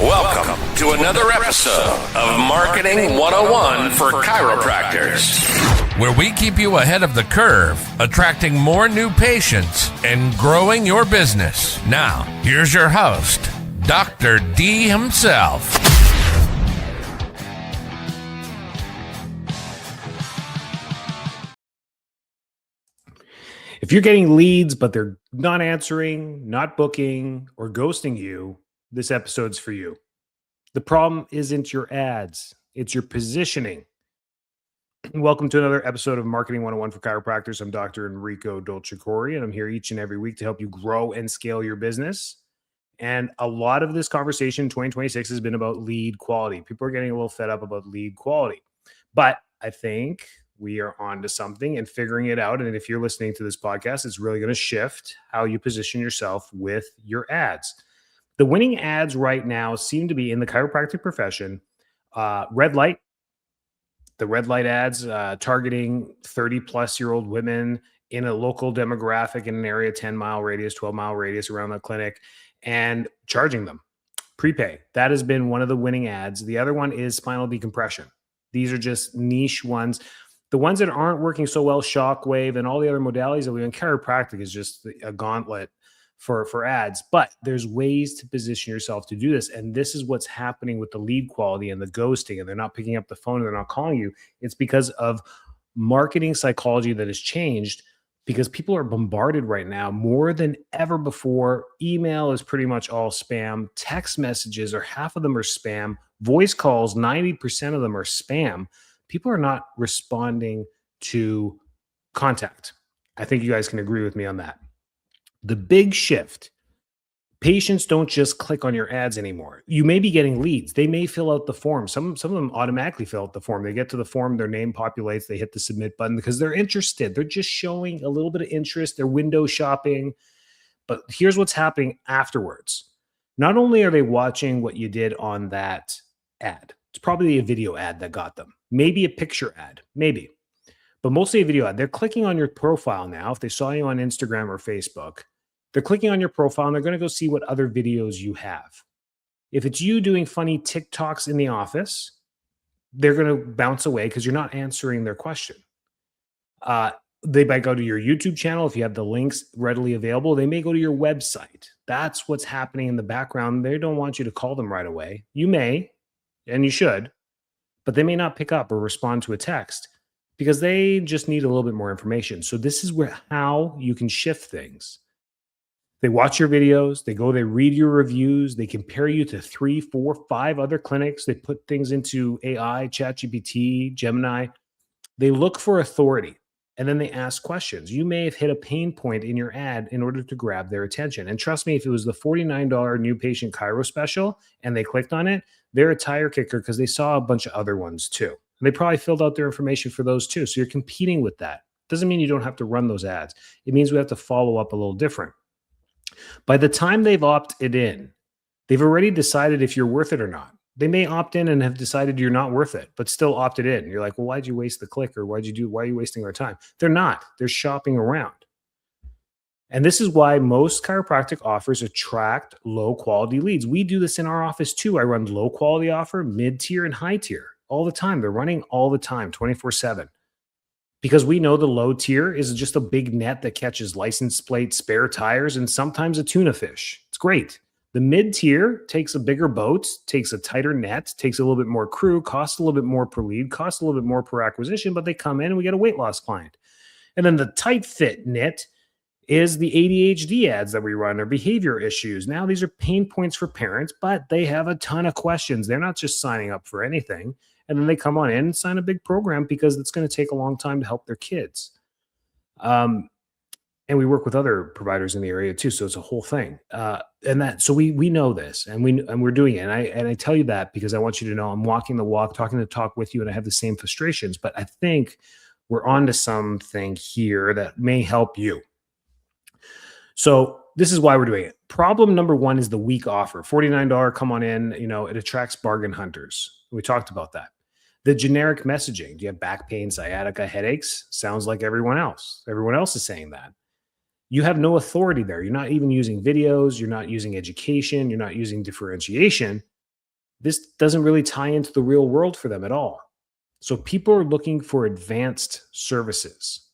Welcome to another episode of Marketing 101 for Chiropractors, where we keep you ahead of the curve, attracting more new patients and growing your business. Now, here's your host, Dr. D himself. If you're getting leads, but they're not answering, not booking, or ghosting you, this episode's for you. The problem isn't your ads, it's your positioning. Welcome to another episode of Marketing 101 for Chiropractors. I'm Dr. Enrico Dolcecore, and I'm here each and every week to help you grow and scale your business. And a lot of this conversation in 2026 has been about lead quality. People are getting a little fed up about lead quality. But I think we are on to something and figuring it out. And if you're listening to this podcast, it's really going to shift how you position yourself with your ads. The winning ads right now seem to be in the chiropractic profession. Red light, the red light ads targeting 30-plus-year-old women in a local demographic in an area, 10-mile radius, 12-mile radius around the clinic, and charging them. Prepay. That has been one of the winning ads. The other one is spinal decompression. These are just niche ones. The ones that aren't working so well, Shockwave and all the other modalities that we in chiropractic is just a gauntlet for ads. But there's ways to position yourself to do this. And this is what's happening with the lead quality and the ghosting, and they're not picking up the phone and they're not calling you. It's because of marketing psychology that has changed, because people are bombarded right now more than ever before. Email is pretty much all spam. Text messages, or half of them are spam. Voice calls, 90% of them are spam. People are not responding to contact. I think you guys can agree with me on that. The big shift, patients don't just click on your ads anymore. You may be getting leads. They may fill out the form. Some of them automatically fill out the form. They get to the form, their name populates, they hit the submit button because they're interested. They're just showing a little bit of interest. They're window shopping. But here's what's happening afterwards. Not only are they watching what you did on that ad, it's probably a video ad that got them. Maybe a picture ad, maybe. But mostly a video ad. They're clicking on your profile now. If they saw you on Instagram or Facebook, they're clicking on your profile and they're going to go see what other videos you have. If it's you doing funny TikToks in the office, they're going to bounce away because you're not answering their question. They might go to your YouTube channel. If you have the links readily available, they may go to your website. That's what's happening in the background. They don't want you to call them right away. You may, and you should, but they may not pick up or respond to a text because they just need a little bit more information. So this is how you can shift things. They watch your videos, they read your reviews, they compare you to 3, 4, 5 other clinics. They put things into AI, ChatGPT, Gemini. They look for authority, and then they ask questions. You may have hit a pain point in your ad in order to grab their attention. And trust me, if it was the $49 new patient chiro special and they clicked on it, they're a tire kicker because they saw a bunch of other ones too. And they probably filled out their information for those too. So you're competing with that. Doesn't mean you don't have to run those ads. It means we have to follow up a little different. By the time they've opted in, they've already decided if you're worth it or not. They may opt in and have decided you're not worth it, but still opted in. You're like, well, why'd you waste the click? Or why are you wasting our time? They're not. They're shopping around. And this is why most chiropractic offers attract low quality leads. We do this in our office too. I run low quality offer, mid tier, and high tier all the time. They're running all the time, 24/7. Because we know the low tier is just a big net that catches license plates, spare tires, and sometimes a tuna fish. It's great. The mid tier takes a bigger boat, takes a tighter net, takes a little bit more crew, costs a little bit more per lead, costs a little bit more per acquisition, but they come in and we get a weight loss client. And then the tight fit knit is the ADHD ads that we run, or behavior issues. Now these are pain points for parents, but they have a ton of questions. They're not just signing up for anything. And then they come on in and sign a big program because it's going to take a long time to help their kids. And we work with other providers in the area too. So it's a whole thing. So we know this and we're doing it. And I tell you that because I want you to know I'm walking the walk, talking the talk with you, and I have the same frustrations, but I think we're onto something here that may help you. So this is why we're doing it. Problem number one is the weak offer. $49, come on in. It attracts bargain hunters. We talked about that. The generic messaging. Do you have back pain, sciatica, headaches? Sounds like everyone else. Everyone else is saying that. You have no authority there. You're not even using videos. You're not using education. You're not using differentiation. this doesn't really tie into the real world for them at all. So people are looking for advanced services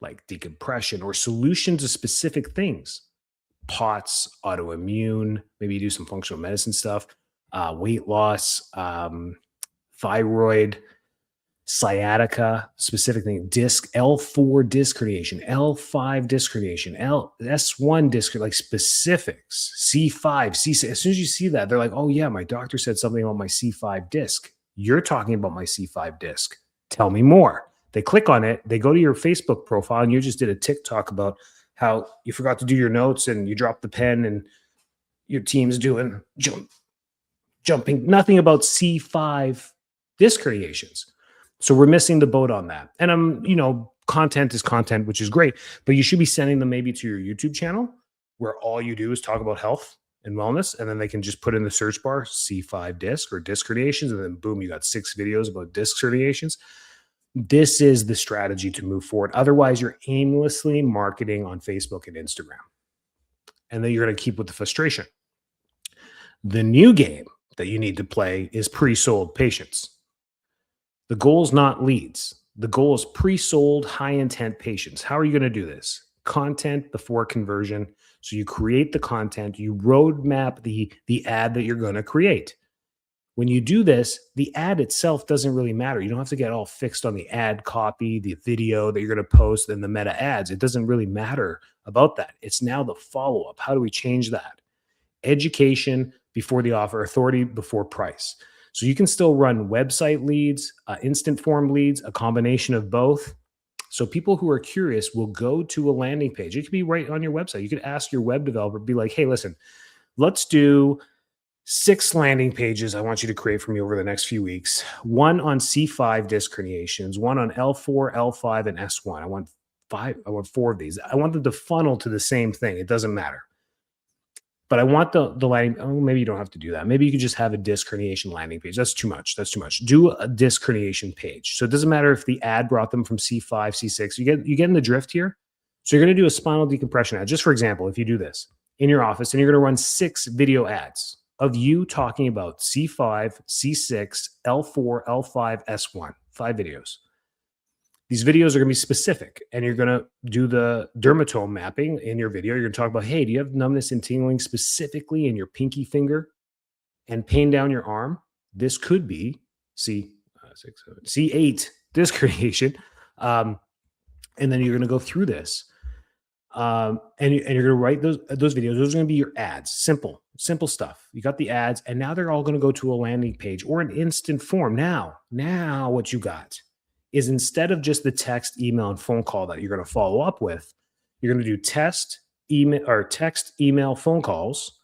like decompression or solutions to specific things. POTS, autoimmune, maybe you do some functional medicine stuff, weight loss, thyroid, sciatica, specific thing, disc, L4 disc herniation, L5 disc herniation, S1 disc, like specifics, C5, C6. As soon as you see that, they're like, oh yeah, my doctor said something about my C5 disc. You're talking about my C5 disc. Tell me more. They click on it. They go to your Facebook profile, and you just did a TikTok about how you forgot to do your notes and you dropped the pen and your team's doing jumping. Nothing about C5 disc herniations. So we're missing the boat on that. And content is content, which is great, but you should be sending them maybe to your YouTube channel where all you do is talk about health and wellness. And then they can just put in the search bar C5 disc or disc herniations. And then boom, you got 6 videos about disc herniations. This is the strategy to move forward. Otherwise, you're aimlessly marketing on Facebook and Instagram. And then you're going to keep with the frustration. The new game that you need to play is pre-sold patients. The goal is not leads. The goal is pre-sold, high-intent patients. How are you going to do this? Content before conversion. So you create the content, you roadmap the ad that you're going to create. When you do this, the ad itself doesn't really matter. You don't have to get all fixed on the ad copy, the video that you're going to post, and the meta ads. It doesn't really matter about that. It's now the follow-up. How do we change that? Education before the offer, authority before price. So you can still run website leads, instant form leads, a combination of both. So people who are curious will go to a landing page. It could be right on your website. You could ask your web developer, be like, hey, listen, let's do 6 landing pages I want you to create for me over the next few weeks. 1 on C5 disc herniations, 1 on L4, L5, and S1. I want 4 of these. I want them to funnel to the same thing. It doesn't matter. But I want the landing. Oh, maybe you don't have to do that. Maybe you could just have a disc herniation landing page. That's too much. That's too much. Do a disc herniation page. So it doesn't matter if the ad brought them from C5, C6. You get in the drift here. So you're going to do a spinal decompression ad. Just for example, if you do this in your office and you're going to run 6 video ads of you talking about C5, C6, L4, L5, S1, 5 videos. These videos are going to be specific, and you're going to do the dermatome mapping in your video. You're going to talk about, hey, do you have numbness and tingling specifically in your pinky finger and pain down your arm? This could be C8 disc herniation. And then you're going to go through this. And you're going to write those videos. Those are going to be your ads. Simple stuff. You got the ads, and now they're all going to go to a landing page or an instant form. Now what you got is instead of just the text, email, and phone call that you're going to follow up with, you're going to do text, email, phone calls,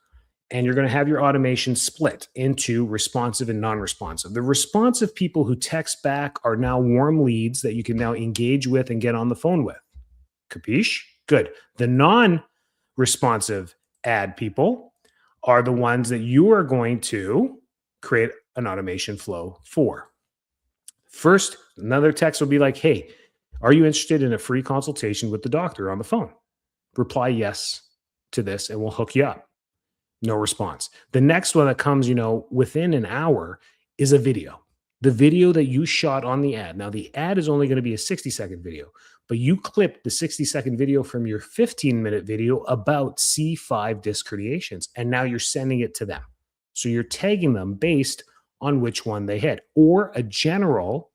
and you're going to have your automation split into responsive and non-responsive. The responsive people who text back are now warm leads that you can now engage with and get on the phone with. Capiche? Good. The non-responsive ad people are the ones that you are going to create an automation flow for. First, another text will be like, hey, are you interested in a free consultation with the doctor on the phone? Reply yes to this and we'll hook you up. No response. The next one that comes, within an hour is a video. The video that you shot on the ad. Now, the ad is only going to be a 60-second video, but you clipped the 60-second video from your 15-minute video about C5 disc herniations, and now you're sending it to them. So you're tagging them based on which one they hit, or a general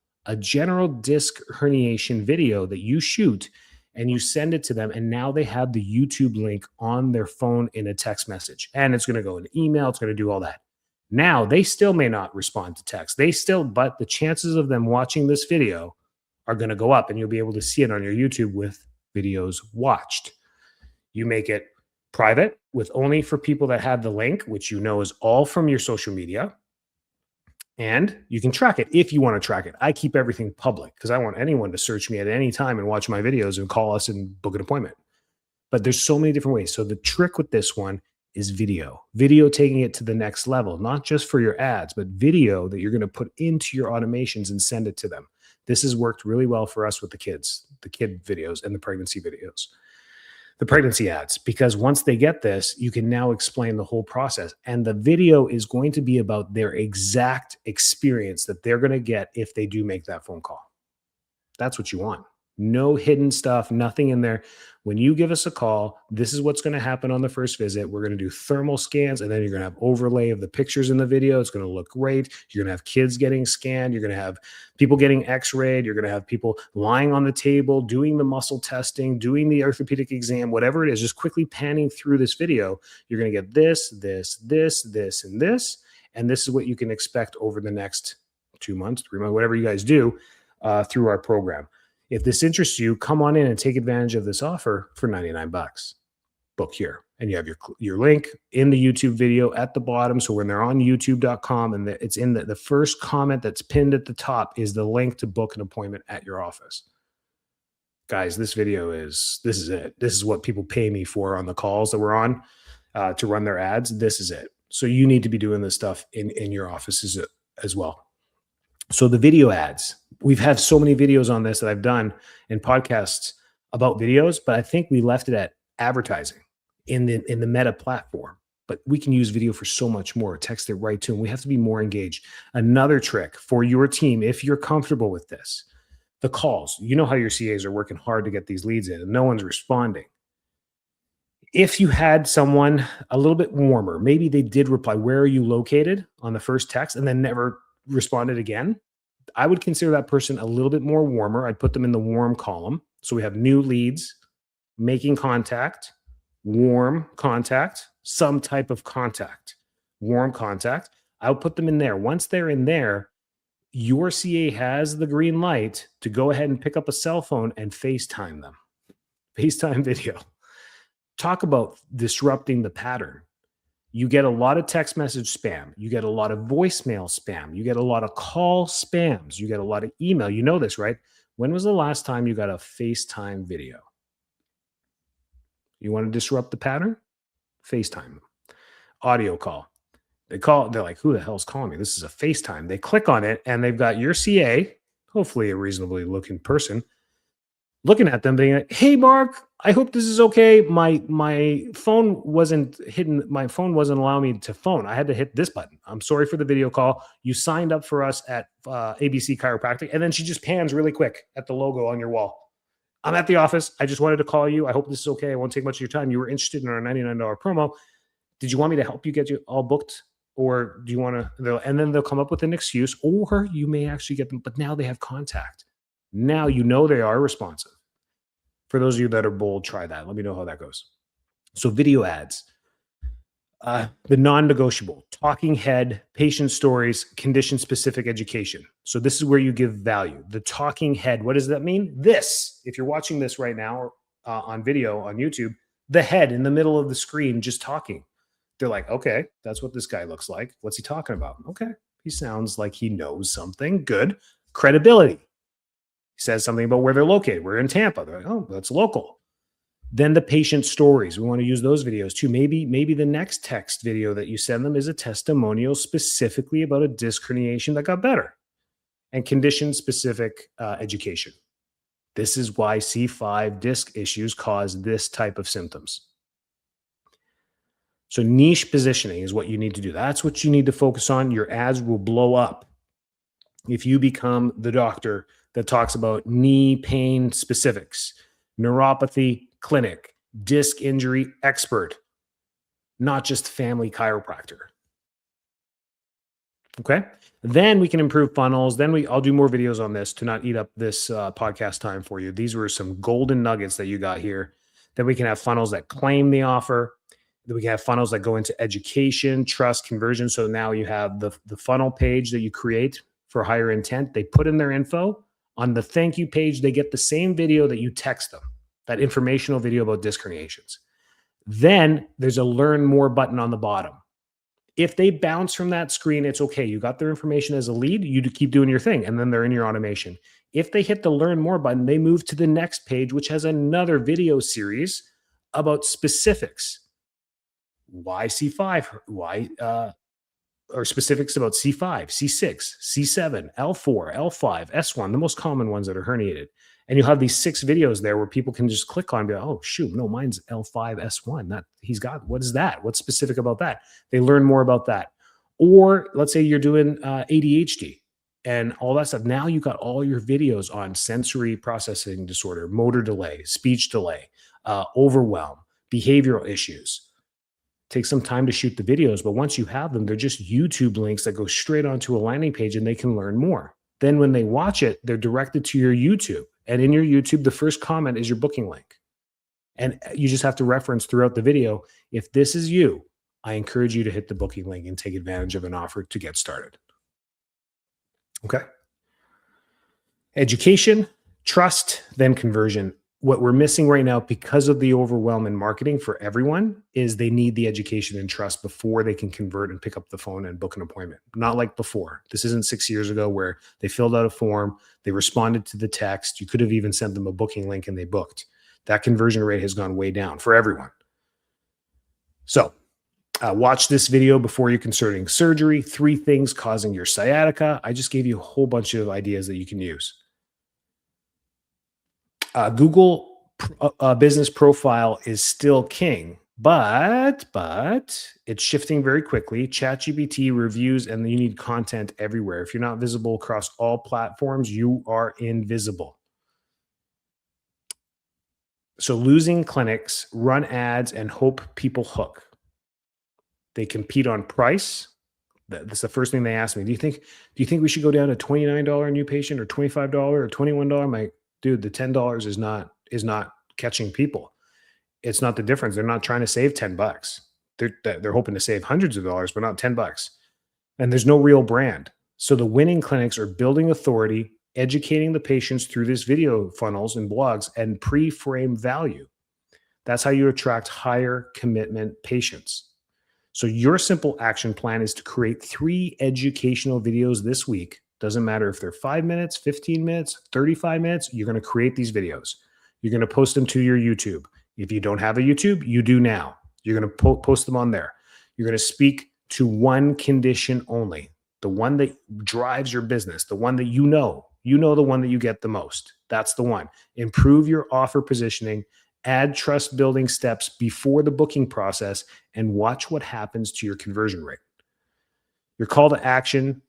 disc herniation video that you shoot and you send it to them, and now they have the YouTube link on their phone in a text message, and it's going to go in email. It's going to do all that. Now they still may not respond to text. But the chances of them watching this video are going to go up, and you'll be able to see it on your YouTube with videos watched. You make it private with only for people that have the link, which is all from your social media. And you can track it if you want to track it. I keep everything public because I want anyone to search me at any time and watch my videos and call us and book an appointment. But there's so many different ways. So the trick with this one is video. Video taking it to the next level, not just for your ads, but video that you're going to put into your automations and send it to them. This has worked really well for us with the kid videos and the pregnancy videos. the pregnancy ads, because once they get this, you can now explain the whole process. And the video is going to be about their exact experience that they're going to get if they do make that phone call. That's what you want. No hidden stuff, nothing in there. When you give us a call, this is what's going to happen on the first visit. We're going to do thermal scans, and then you're going to have overlay of the pictures in the video. It's going to look great. You're going to have kids getting scanned. You're going to have people getting x-rayed. You're going to have people lying on the table, doing the muscle testing, doing the orthopedic exam, whatever it is, just quickly panning through this video. You're going to get this, and this. And this is what you can expect over the next 2 months, 3 months, whatever you guys do through our program. If this interests you, come on in and take advantage of this offer for $99. Book here. And you have your link in the YouTube video at the bottom. So when they're on youtube.com and it's in the first comment that's pinned at the top is the link to book an appointment at your office. Guys, this is it. This is what people pay me for on the calls that we're on to run their ads. This is it. So you need to be doing this stuff in your offices as well. So the video ads, we've had so many videos on this that I've done in podcasts about videos, but I think we left it at advertising in the Meta platform. But we can use video for so much more. Text it right to them. We have to be more engaged. Another trick for your team, if you're comfortable with this, the calls. You know how your CAs are working hard to get these leads in and no one's responding. If you had someone a little bit warmer, maybe they did reply, "Where are you located?" on the first text and then never responded again, I would consider that person a little bit more warmer. I'd put them in the warm column. So we have new leads, making contact, warm contact, some type of contact, warm contact. I'll put them in there. Once they're in there, your CA has the green light to go ahead and pick up a cell phone and FaceTime them. FaceTime video. Talk about disrupting the pattern. You get a lot of text message spam. You get a lot of voicemail spam. You get a lot of call spams. You get a lot of email. You know this, right? When was the last time you got a FaceTime video? You want to disrupt the pattern? FaceTime them. Audio call. They're like, "Who the hell's calling me? This is a FaceTime." They click on it and they've got your CA, hopefully a reasonably looking person, looking at them being like, "Hey, Mark, I hope this is okay. My phone wasn't hidden. My phone wasn't allowing me to phone. I had to hit this button. I'm sorry for the video call. You signed up for us at ABC Chiropractic." And then she just pans really quick at the logo on your wall. "I'm at the office. I just wanted to call you. I hope this is okay. I won't take much of your time. You were interested in our $99 promo. Did you want me to help you get you all booked? Or do you want to?" And then they'll come up with an excuse, or you may actually get them. But now they have contact. Now you know they are responsive. For those of you that are bold, try that. Let me know how that goes. So video ads, the non-negotiable, talking head, patient stories, condition-specific education. So this is where you give value. The talking head, what does that mean? This, if you're watching this right now on video on YouTube, the head in the middle of the screen just talking. They're like, "Okay, that's what this guy looks like. What's he talking about? Okay, he sounds like he knows something. Good. Credibility. Says something about where they're located. We're in Tampa." They're like, "Oh, that's local." Then the patient stories. We want to use those videos too. Maybe the next text video that you send them is a testimonial specifically about a disc herniation that got better and condition-specific education. This is why C5 disc issues cause this type of symptoms. So niche positioning is what you need to do. That's what you need to focus on. Your ads will blow up if you become the doctor that talks about knee pain specifics, neuropathy clinic, disc injury expert, not just family chiropractor. Okay. Then we can improve funnels. I'll do more videos on this to not eat up this podcast time for you. These were some golden nuggets that you got here. Then we can have funnels that claim the offer. Then we can have funnels that go into education, trust, conversion. So now you have the funnel page that you create for higher intent. They put in their info. On the thank you page, they get the same video that you text them, that informational video about disc herniations. Then there's a learn more button on the bottom. If they bounce from that screen, it's okay. You got their information as a lead, you keep doing your thing, and then they're in your automation. If they hit the learn more button, they move to the next page, which has another video series about specifics. Why C5? Why or specifics about C5, C6, C7, L4, L5, S1, the most common ones that are herniated. And you'll have these 6 videos there where people can just click on and be like, oh, shoot, no, mine's L5S1. What is that? What's specific about that? They learn more about that. Or let's say you're doing ADHD and all that stuff. Now you've got all your videos on sensory processing disorder, motor delay, speech delay, overwhelm, behavioral issues. Take some time to shoot the videos, but once you have them, they're just YouTube links that go straight onto a landing page and they can learn more. Then when they watch it, they're directed to your YouTube. And in your YouTube, the first comment is your booking link. And you just have to reference throughout the video, if this is you, I encourage you to hit the booking link and take advantage of an offer to get started. Okay. Education, trust, then conversion. What we're missing right now because of the overwhelm in marketing for everyone is they need the education and trust before they can convert and pick up the phone and book an appointment. Not like before. This isn't 6 years ago where they filled out a form, they responded to the text. You could have even sent them a booking link and they booked. That conversion rate has gone way down for everyone. So watch this video before you're considering surgery. 3 things causing your sciatica. I just gave you a whole bunch of ideas that you can use. Google business profile is still king, but it's shifting very quickly. ChatGPT reviews, and you need content everywhere. If you're not visible across all platforms, you are invisible. So losing clinics, run ads, and hope people hook. They compete on price. That's the first thing they ask me. Do you think we should go down to $29 a new patient or $25 or $21? I'm like, dude, the $10 is not catching people. It's not the difference. They're not trying to save $10. They're hoping to save hundreds of dollars, but not $10. And there's no real brand. So the winning clinics are building authority, educating the patients through these video funnels and blogs, and pre-frame value. That's how you attract higher commitment patients. So your simple action plan is to create 3 educational videos this week. Doesn't matter if they're 5 minutes, 15 minutes, 35 minutes, you're going to create these videos. You're going to post them to your YouTube. If you don't have a YouTube, you do now. You're going to post them on there. You're going to speak to one condition only, the one that drives your business, the one that you know the one that you get the most. That's the one. Improve your offer positioning, add trust building steps before the booking process, and watch what happens to your conversion rate. Your call to action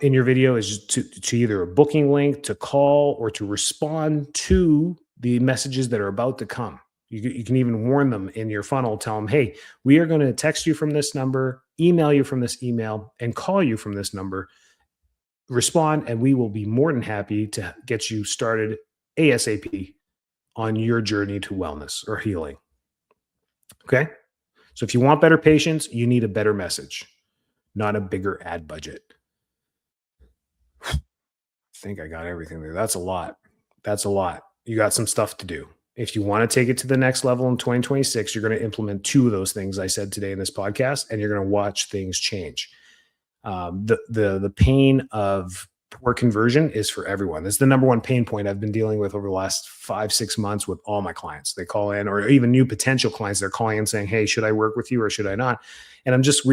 in your video is to either a booking link, to call, or to respond to the messages that are about to come. You can even warn them in your funnel, tell them, hey, we are going to text you from this number, email you from this email, and call you from this number. Respond, and we will be more than happy to get you started ASAP on your journey to wellness or healing. Okay? So if you want better patients, you need a better message, not a bigger ad budget. I think I got everything there. That's a lot. You got some stuff to do. If you want to take it to the next level in 2026, you're going to implement 2 of those things I said today in this podcast, and you're going to watch things change. The pain of poor conversion is for everyone. It's the number one pain point I've been dealing with over the last 5-6 months with all my clients. They call in, or even new potential clients, they're calling and saying, hey, should I work with you or should I not? And I'm just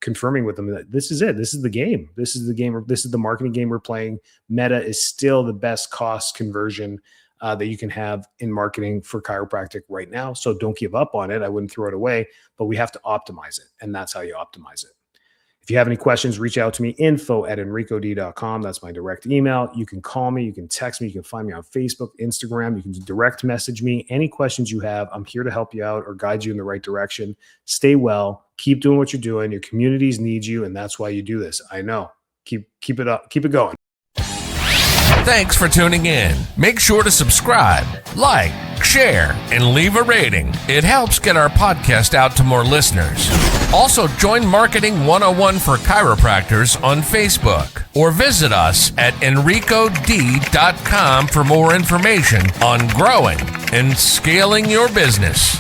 confirming with them that this is it. This is the game. This is the game. This is the marketing game we're playing. Meta is still the best cost conversion that you can have in marketing for chiropractic right now. So don't give up on it. I wouldn't throw it away, but we have to optimize it. And that's how you optimize it. If you have any questions, reach out to me, info@enricod.com. That's my direct email. You can call me. You can text me. You can find me on Facebook, Instagram. You can direct message me. Any questions you have, I'm here to help you out or guide you in the right direction. Stay well. Keep doing what you're doing. Your communities need you, and that's why you do this. I know. Keep it up. Keep it going. Thanks for tuning in. Make sure to subscribe, like, share, and leave a rating. It helps get our podcast out to more listeners. Also, join Marketing 101 for Chiropractors on Facebook or visit us at enricod.com for more information on growing and scaling your business.